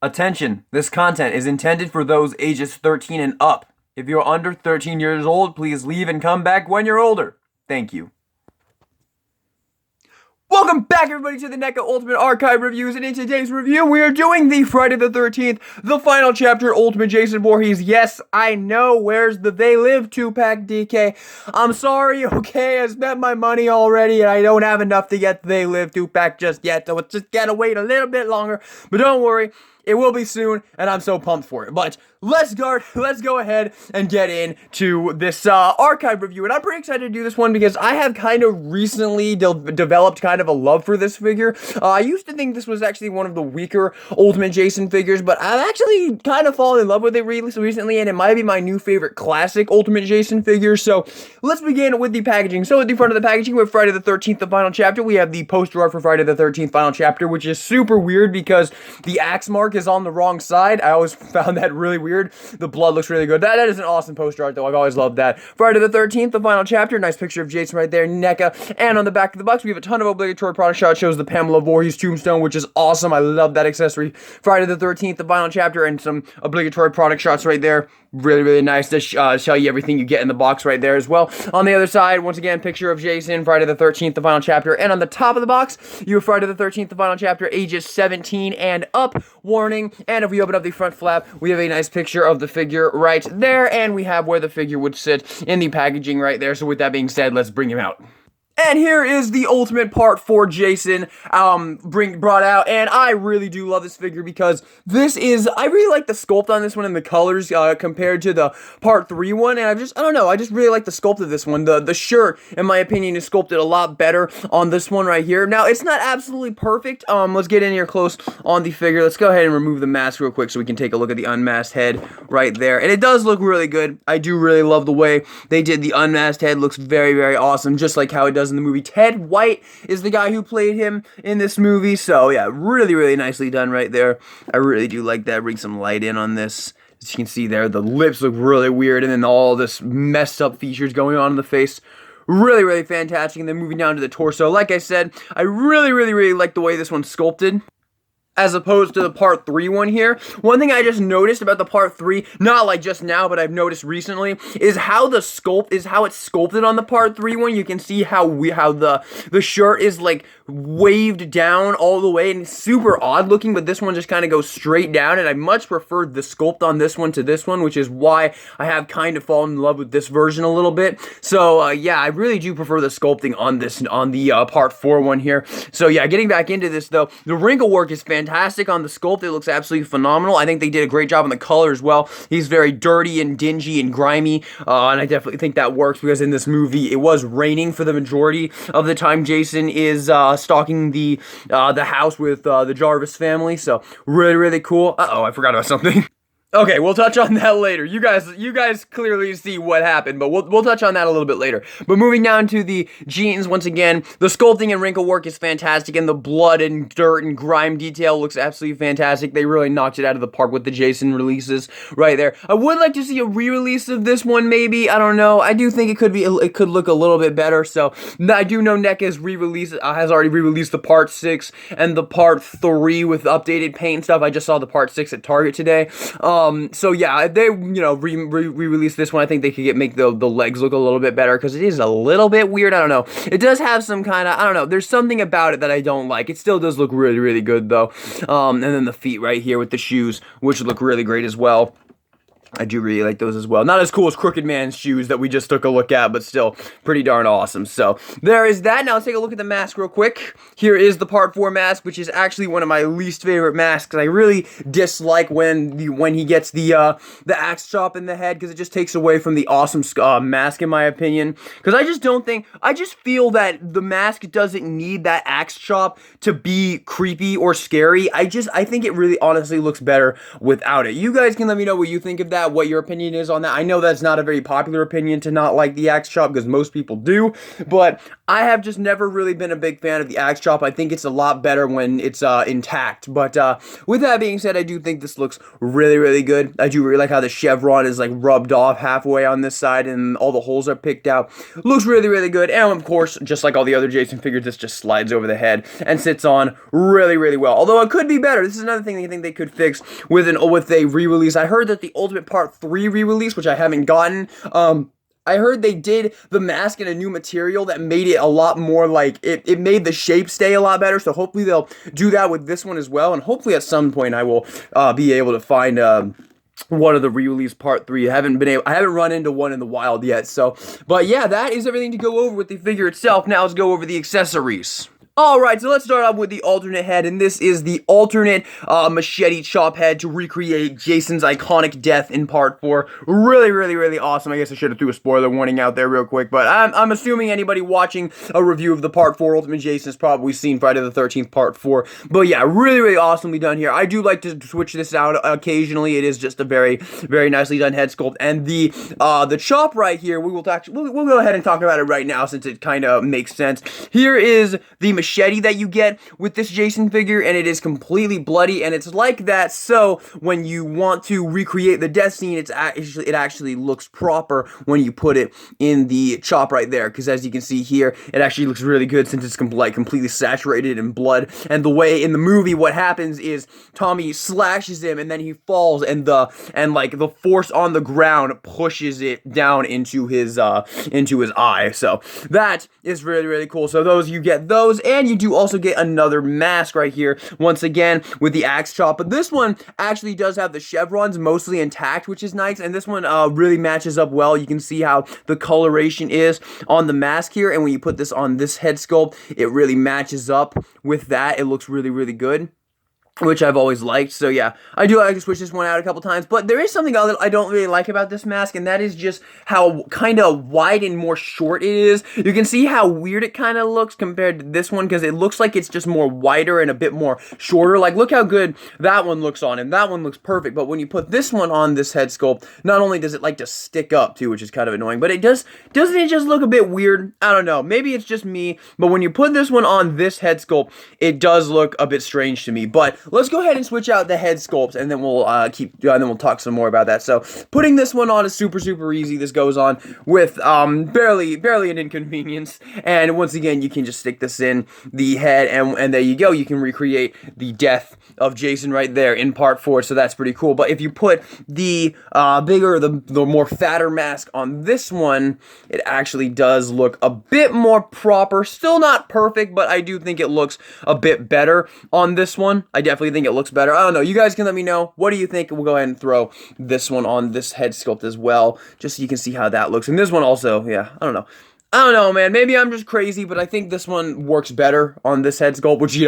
Attention, this content is intended for those ages 13 and up. If you're under 13 years old, please leave and come back when you're older. Thank you. Welcome back, everybody, to the NECA Ultimate Archive Reviews, and in today's review, we are doing the Friday the 13th, the final chapter, Ultimate Jason Voorhees. Yes, I know, where's the They Live 2-pack, DK? I'm sorry, okay, I spent my money already, and I don't have enough to get the They Live 2-pack just yet, so it's just gotta wait a little bit longer, but don't worry, it will be soon, and I'm so pumped for it. But let's go ahead and get into this archive review. And I'm pretty excited to do this one because I have kind of recently developed kind of a love for this figure. I used to think this was actually one of the weaker Ultimate Jason figures, but I've actually kind of fallen in love with it recently, and it might be my new favorite classic Ultimate Jason figure. So let's begin with the packaging. So at the front of the packaging, we have Friday the 13th, the final chapter. We have the poster art for Friday the 13th, final chapter, which is super weird because the axe mark is on the wrong side. I always found that really weird. The blood looks really good. That is an awesome poster art, though. I've always loved that. Friday the 13th, the final chapter. Nice picture of Jason right there, NECA. And on the back of the box, we have a ton of obligatory product shots. Shows the Pamela Voorhees tombstone, which is awesome. I love that accessory. Friday the 13th, the final chapter, and some obligatory product shots right there. Really, really nice to show you everything you get in the box right there as well. On the other side, once again, picture of Jason, Friday the 13th, the final chapter. And on the top of the box, you have Friday the 13th, the final chapter, ages 17 and up, warning. And if we open up the front flap, we have a nice picture of the figure right there. And we have where the figure would sit in the packaging right there. So with that being said, let's bring him out. And here is the Ultimate Part 4 Jason brought out, and I really do love this figure because I really like the sculpt on this one and the colors compared to the Part 3 one, and I don't know, I just really like the sculpt of this one. The shirt, in my opinion, is sculpted a lot better on this one right here. Now, it's not absolutely perfect. Let's get in here close on the figure. Let's go ahead and remove the mask real quick so we can take a look at the unmasked head right there, and it does look really good. I do really love the way they did the unmasked head. Looks very, very awesome, just like how it does in the movie. Ted White is the guy who played him in this movie, so yeah, really, really nicely done right there. I really do like that. Bring some light in on this. As you can see there, the lips look really weird, and then all this messed up features going on in the face. Really, really fantastic. And then moving down to the torso, like I said, I really, really, really like the way this one's sculpted, as opposed to the Part 3 one here. One thing I just noticed about the Part 3, not like just now, but I've noticed recently, is how it's sculpted on the Part 3 one. You can see how the shirt is like waved down all the way, and it's super odd looking, but this one just kind of goes straight down, and I much preferred the sculpt on this one to this one, which is why I have kind of fallen in love with this version a little bit. So yeah, I really do prefer the sculpting on the Part 4 one here. So yeah, getting back into this though, the wrinkle work is fantastic on the sculpt. It looks absolutely phenomenal. I think they did a great job on the color as well. He's very dirty and dingy and grimy, and I definitely think that works because in this movie it was raining for the majority of the time Jason is stalking the house with the Jarvis family. So really, really cool. Uh-oh, I forgot about something. Okay, we'll touch on that later. You guys clearly see what happened, but we'll touch on that a little bit later. But moving down to the jeans, once again, the sculpting and wrinkle work is fantastic, and the blood and dirt and grime detail looks absolutely fantastic. They really knocked it out of the park with the Jason releases right there. I would like to see a re-release of this one, maybe. I don't know. I do think it could look a little bit better. So I do know NECA has already re-released the Part 6 and the Part 3 with updated paint and stuff. I just saw the Part 6 at Target today. So yeah, they, re-release this one. I think they could make the legs look a little bit better because it is a little bit weird. I don't know. It does have some kind of, I don't know, there's something about it that I don't like. It still does look really, really good though. And then the feet right here with the shoes, which look really great as well. I do really like those as well. Not as cool as Crooked Man's shoes that we just took a look at, but still pretty darn awesome. So there is that. Now let's take a look at the mask real quick. Here is the Part 4 mask, which is actually one of my least favorite masks. I really dislike when he gets the axe chop in the head, because it just takes away from the awesome mask in my opinion. Because I just feel that the mask doesn't need that axe chop to be creepy or scary. I think it really honestly looks better without it. You guys can let me know what you think of that. that, what your opinion is on that. I know that's not a very popular opinion to not like the axe chop, because most people do, but I have just never really been a big fan of the axe chop. I think it's a lot better when it's intact. But with that being said, I do think this looks really, really good. I do really like how the chevron is like rubbed off halfway on this side and all the holes are picked out. Looks really, really good. And of course, just like all the other Jason figures, this just slides over the head and sits on really, really well. Although it could be better. This is another thing I think they could fix with a re-release. I heard that the Ultimate Part 3 re-release, which I haven't gotten, I heard they did the mask in a new material that made it a lot more like, it made the shape stay a lot better, so hopefully they'll do that with this one as well, and hopefully at some point I will be able to find one of the re-release part 3. I haven't run into one in the wild yet, so, but yeah, that is everything to go over with the figure itself. Now let's go over the accessories. Alright, so let's start off with the alternate head, and this is the alternate machete chop head to recreate Jason's iconic death in part 4. Really, really, really awesome. I guess I should have threw a spoiler warning out there real quick, but I'm assuming anybody watching a review of the part 4 Ultimate Jason has probably seen Friday the 13th part 4. But yeah, really, really awesomely done here. I do like to switch this out occasionally. It is just a very, very nicely done head sculpt, and the chop right here, we'll go ahead and talk about it right now since it kind of makes sense. Here is the machete that you get with this Jason figure, and it is completely bloody, and it's like that so when you want to recreate the death scene, it actually looks proper when you put it in the chop right there, because as you can see here, it actually looks really good since it's completely saturated in blood. And the way in the movie what happens is Tommy slashes him and then he falls, and the force on the ground pushes it down into his eye. So that is really, really cool. So you get those, and you do also get another mask right here, once again, with the axe chop. But this one actually does have the chevrons mostly intact, which is nice, and this one really matches up well. You can see how the coloration is on the mask here, and when you put this on this head sculpt, it really matches up with that. It looks really, really good, which I've always liked. So yeah, I do like to switch this one out a couple times, but there is something else that I don't really like about this mask, and that is just how kind of wide and more short it is. You can see how weird it kind of looks compared to this one, because it looks like it's just more wider and a bit more shorter. Like, look how good that one looks on, and that one looks perfect, but when you put this one on this head sculpt, not only does it like to stick up too, which is kind of annoying, but doesn't it just look a bit weird? I don't know, maybe it's just me, but when you put this one on this head sculpt, it does look a bit strange to me. But let's go ahead and switch out the head sculpts, and then we'll talk some more about that. So putting this one on is super, super easy. This goes on with barely an inconvenience, and once again, you can just stick this in the head, and there you go. You can recreate the death of Jason right there in part 4, so that's pretty cool. But if you put the bigger, the more fatter mask on this one, it actually does look a bit more proper. Still not perfect, but I do think it looks a bit better on this one. I definitely think it looks better. I don't know. You guys can let me know. What do you think? We'll go ahead and throw this one on this head sculpt as well, just so you can see how that looks. And this one also, yeah, I don't know, man. Maybe I'm just crazy, but I think this one works better on this head sculpt, which, you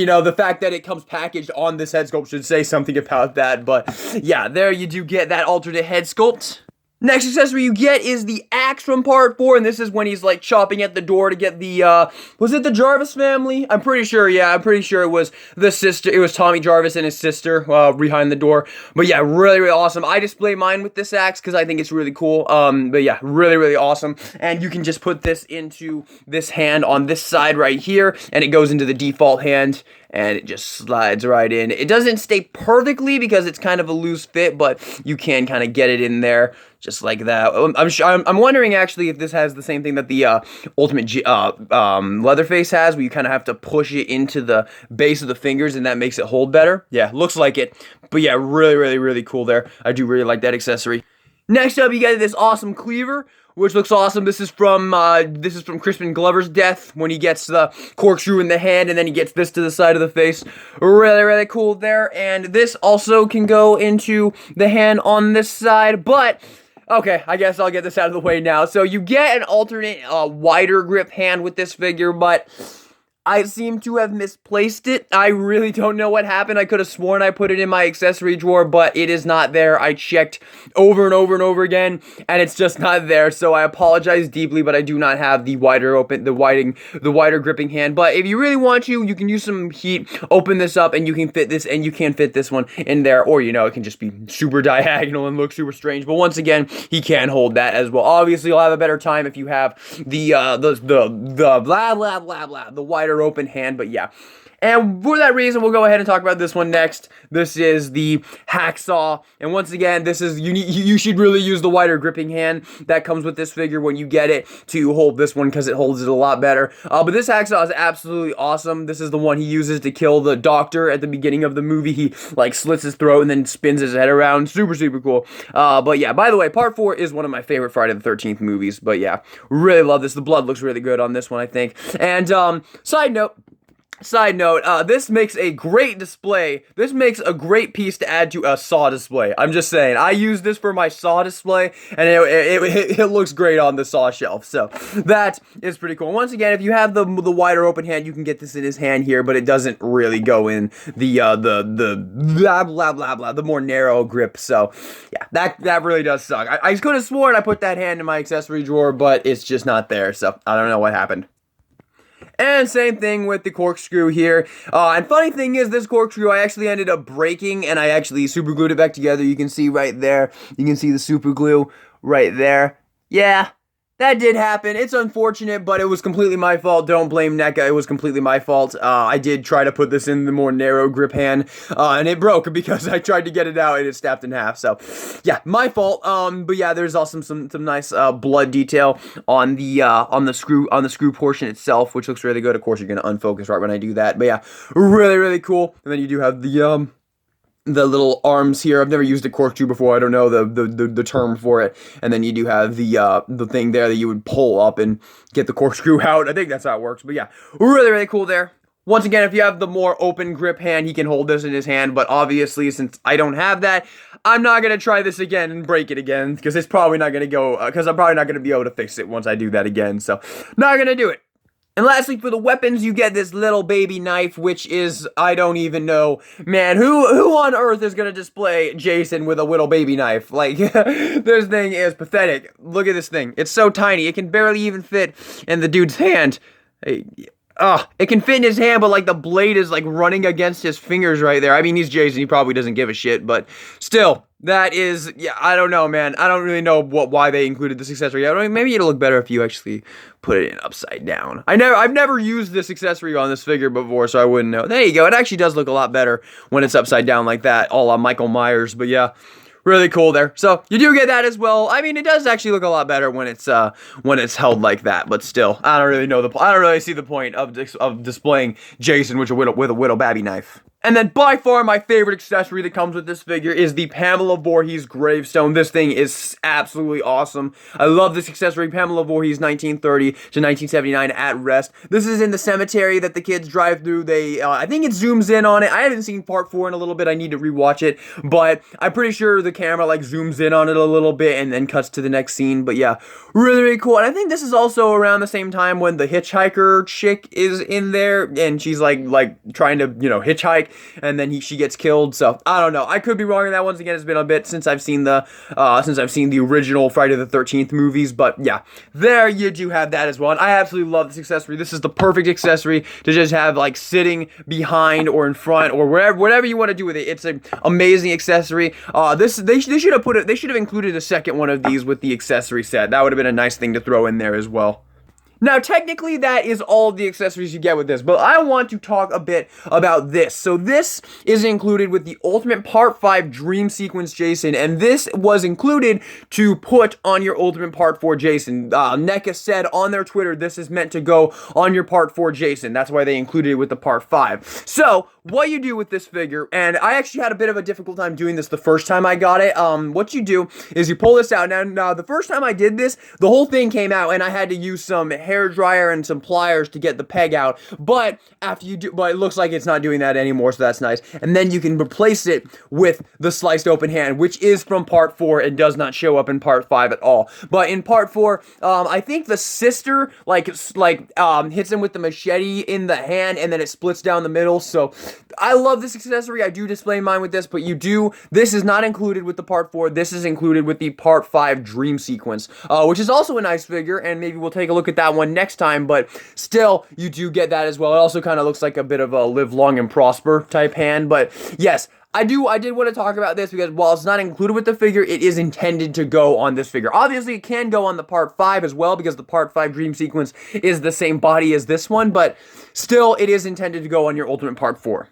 know, the fact that it comes packaged on this head sculpt should say something about that. But yeah, there you do get that alternate head sculpt. Next accessory you get is the axe from part 4, and this is when he's like chopping at the door to get the, was it the Jarvis family? I'm pretty sure it was the sister, it was Tommy Jarvis and his sister, behind the door. But yeah, really, really awesome. I display mine with this axe because I think it's really cool, but yeah, really, really awesome. And you can just put this into this hand on this side right here, and it goes into the default hand, and it just slides right in. It doesn't stay perfectly because it's kind of a loose fit, but you can kind of get it in there just like that. I'm wondering actually if this has the same thing that the Ultimate Leatherface has, where you kind of have to push it into the base of the fingers, and that makes it hold better. Yeah, looks like it. But yeah, really, really, really cool there. I do really like that accessory. Next up, you get this awesome cleaver, which looks awesome. This is from Crispin Glover's death, when he gets the corkscrew in the hand and then he gets this to the side of the face. Really, really cool there. And this also can go into the hand on this side, but okay, I guess I'll get this out of the way now. So you get an alternate wider grip hand with this figure, but I seem to have misplaced it. I really don't know what happened. I could have sworn I put it in my accessory drawer, but it is not there. I checked over and over and over again, and it's just not there. So I apologize deeply, but I do not have the wider gripping hand. But if you really want to, you can use some heat, open this up, and you can fit this one in there. Or, you know, it can just be super diagonal and look super strange. But once again, he can hold that as well. Obviously, you'll have a better time if you have the blah blah blah blah, the wider open hand. But yeah, and for that reason, we'll go ahead and talk about this one next. This is the hacksaw, and once again, this is you should really use the wider gripping hand that comes with this figure when you get it to hold this one, because it holds it a lot better. But this hacksaw is absolutely awesome. This is the one he uses to kill the doctor at the beginning of the movie. He like slits his throat and then spins his head around. Super cool. But yeah, by the way, part 4 is one of my favorite Friday the 13th movies. But yeah, really love this. The blood looks really good on this one, I think. And Side note, this makes a great display. This makes a great piece to add to a saw display. I'm just saying. I use this for my saw display, and it looks great on the saw shelf. So that is pretty cool. Once again, if you have the wider open hand, you can get this in his hand here, but it doesn't really go in the blah blah blah blah, the more narrow grip. So yeah, that really does suck. I could have sworn I put that hand in my accessory drawer, but it's just not there. So I don't know what happened. And same thing with the corkscrew here. And funny thing is, this corkscrew I actually ended up breaking, and I actually super glued it back together. You can see right there. You can see the super glue right there. Yeah, that did happen. It's unfortunate, but it was completely my fault. Don't blame NECA. It was completely my fault. I did try to put this in the more narrow grip hand, and it broke because I tried to get it out and it snapped in half. So, yeah, my fault. But yeah, there's also some nice blood detail on the screw portion itself, which looks really good. Of course, you're gonna unfocus right when I do that. But yeah, really cool. And then you do have the little arms here. I've never used a corkscrew before. I don't know the term for it. And then you do have the thing there that you would pull up and get the corkscrew out. I think that's how it works. But yeah, really cool there. Once again, if you have the more open grip hand, he can hold this in his hand. But obviously, since I don't have that, I'm not going to try this again and break it again, because it's probably not going to go, because I'm probably not going to be able to fix it once I do that again. So, not going to do it. And lastly, for the weapons, you get this little baby knife, which is, I don't even know, man, who on earth is gonna display Jason with a little baby knife? Like, this thing is pathetic. Look at this thing. It's so tiny. It can barely even fit in the dude's hand. It can fit in his hand, but like the blade is like running against his fingers right there. I mean, he's Jason. He probably doesn't give a shit, but still. That is, yeah, I don't know, man. I don't really know why they included this accessory. Maybe it'll look better if you actually put it in upside down. I've never used this accessory on this figure before, so I wouldn't know. There you go. It actually does look a lot better when it's upside down like that, a la Michael Myers. But yeah, really cool there. So you do get that as well. I mean, it does actually look a lot better when it's held like that. But still, I don't really see the point of displaying Jason with a little baby knife. And then by far my favorite accessory that comes with this figure is the Pamela Voorhees gravestone. This thing is absolutely awesome. I love this accessory. Pamela Voorhees, 1930 to 1979, at rest. This is in the cemetery that the kids drive through. I think it zooms in on it. I haven't seen part 4 in a little bit. I need to rewatch it. But I'm pretty sure the camera like zooms in on it a little bit and then cuts to the next scene. But yeah, really cool. And I think this is also around the same time when the hitchhiker chick is in there and she's like trying to, hitchhike. And then she gets killed. So I don't know. I could be wrong on that. Once again, it's been a bit since I've seen the original Friday the 13th movies. But yeah, there you do have that as well. And I absolutely love this accessory. This is the perfect accessory to just have like sitting behind or in front or whatever you want to do with it. It's an amazing accessory. They should have included a second one of these with the accessory set. That would have been a nice thing to throw in there as well. Now, technically, that is all the accessories you get with this, but I want to talk a bit about this. So this is included with the Ultimate Part 5 Dream Sequence Jason, and this was included to put on your Ultimate Part 4 Jason. NECA said on their Twitter, this is meant to go on your Part 4 Jason. That's why they included it with the Part 5. So, what you do with this figure, and I actually had a bit of a difficult time doing this the first time I got it. What you do is you pull this out. Now, the first time I did this, the whole thing came out, and I had to use some hair dryer and some pliers to get the peg out, but it looks like it's not doing that anymore, so that's nice. And then you can replace it with the sliced open hand, which is from part 4 and does not show up in part 5 at all. But in part 4, I think the sister hits him with the machete in the hand, and then it splits down the middle. So I love this accessory. I do display mine with this, but this is not included with the part 4. This is included with the part 5 dream sequence, which is also a nice figure, and maybe we'll take a look at that one next time, but still, you do get that as well. It also kind of looks like a bit of a live long and prosper type hand, but yes, I did want to talk about this because while it's not included with the figure, it is intended to go on this figure. Obviously, it can go on the part 5 as well because the part 5 dream sequence is the same body as this one, but still, it is intended to go on your Ultimate Part 4.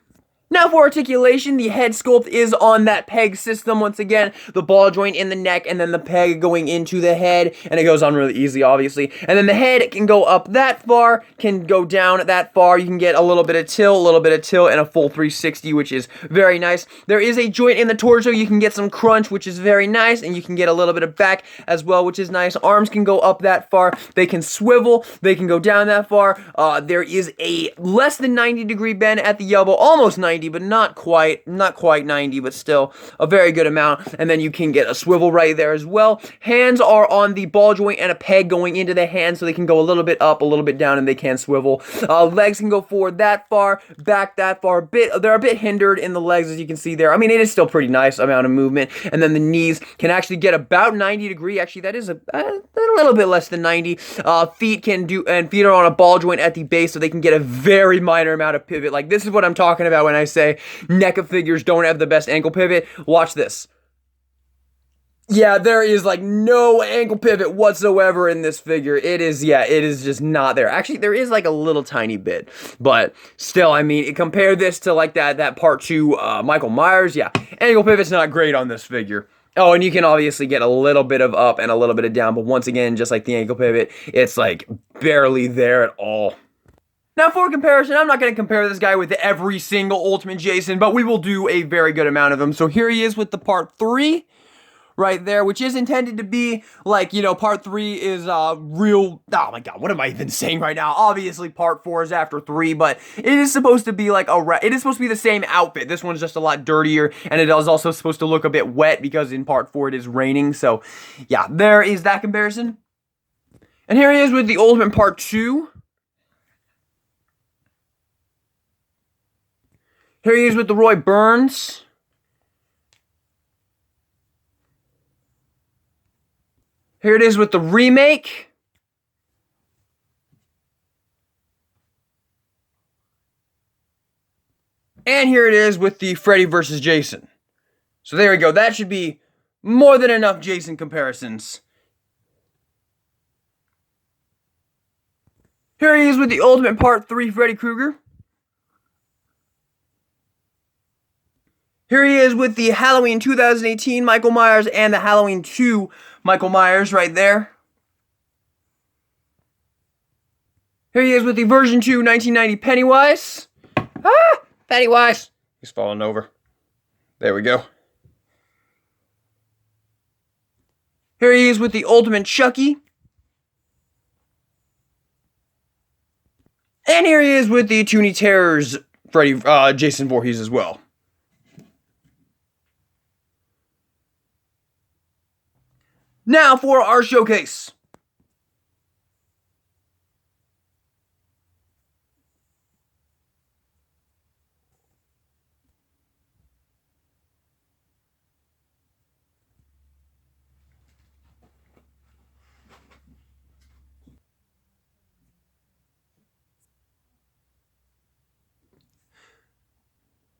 Now for articulation, the head sculpt is on that peg system. Once again, the ball joint in the neck and then the peg going into the head, and it goes on really easy, obviously. And then the head can go up that far, can go down that far. You can get a little bit of tilt, and a full 360, which is very nice. There is a joint in the torso. You can get some crunch, which is very nice, and you can get a little bit of back as well, which is nice. Arms can go up that far. They can swivel. They can go down that far. There is a less than 90-degree bend at the elbow, almost 90, but not quite 90, but still a very good amount. And then you can get a swivel right there as well. Hands are on the ball joint and a peg going into the hand, so they can go a little bit up, a little bit down, and they can swivel. Legs can go forward that far, back that far. They're a bit hindered in the legs, as you can see there. I mean, it is still pretty nice amount of movement. And then the knees can actually get about 90 degree. Actually, that is a little bit less than 90. Feet are on a ball joint at the base, so they can get a very minor amount of pivot. Like, this is what I'm talking about when I say NECA figures don't have the best ankle pivot. Watch this. Yeah, there is like no ankle pivot whatsoever in this figure. It is just not there. Actually, there is like a little tiny bit, but still, I mean, compare this to like that part 2 Michael Myers. Yeah, ankle pivot's not great on this figure. Oh, and you can obviously get a little bit of up and a little bit of down, but once again, just like the ankle pivot, it's like barely there at all. Now, for comparison, I'm not going to compare this guy with every single Ultimate Jason, but we will do a very good amount of them. So here he is with the part 3 right there, which is intended to be like, part 3 is real. Oh my god, what am I even saying right now? Obviously, part 4 is after 3, but it is supposed to be like it is supposed to be the same outfit. This one's just a lot dirtier, and it is also supposed to look a bit wet because in part 4 it is raining. So, yeah, there is that comparison. And here he is with the Ultimate Part 2. Here he is with the Roy Burns. Here it is with the remake. And here it is with the Freddy vs. Jason. So there we go. That should be more than enough Jason comparisons. Here he is with the Ultimate Part 3 Freddy Krueger. Here he is with the Halloween 2018 Michael Myers and the Halloween 2 Michael Myers right there. Here he is with the version 2 1990 Pennywise. Pennywise! He's falling over. There we go. Here he is with the Ultimate Chucky. And here he is with the Toony Terrors Jason Voorhees as well. Now for our showcase.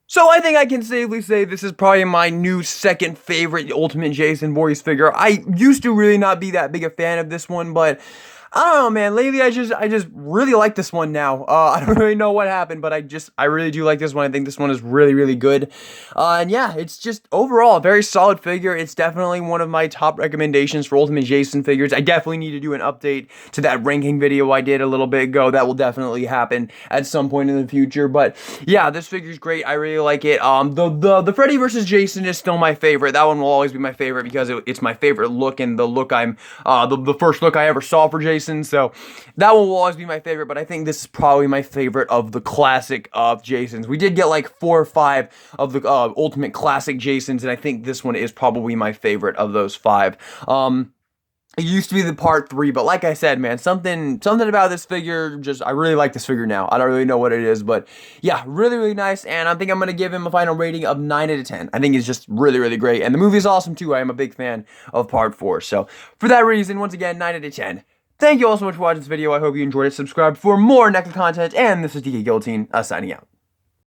So I think I can safely say this is probably my new second favorite Ultimate Jason Voorhees figure. I used to really not be that big a fan of this one, but I don't know, man. Lately, I just really like this one now. I don't really know what happened, but I really do like this one. I think this one is really, really good. And yeah, it's just overall a very solid figure. It's definitely one of my top recommendations for Ultimate Jason figures. I definitely need to do an update to that ranking video I did a little bit ago. That will definitely happen at some point in the future. But yeah, this figure's great. I really like it. The Freddy vs. Jason is still my favorite. That one will always be my favorite because it's my favorite look and the look the first look I ever saw for Jason. Jason, so that one will always be my favorite, but I think this is probably my favorite of the classic of Jasons. We did get like 4 or 5 of the Ultimate Classic Jasons, and I think this one is probably my favorite of those 5. It used to be the part 3, but like I said, man, something about this figure, just, I really like this figure now. I don't really know what it is, but yeah, really, really nice, and I think I'm going to give him a final rating of 9 out of 10. I think he's just really, really great, and the movie is awesome too. I am a big fan of part 4, so for that reason, once again, 9 out of 10. Thank you all so much for watching this video. I hope you enjoyed it. Subscribe for more NECA content, and this is DK Guillotine, signing out.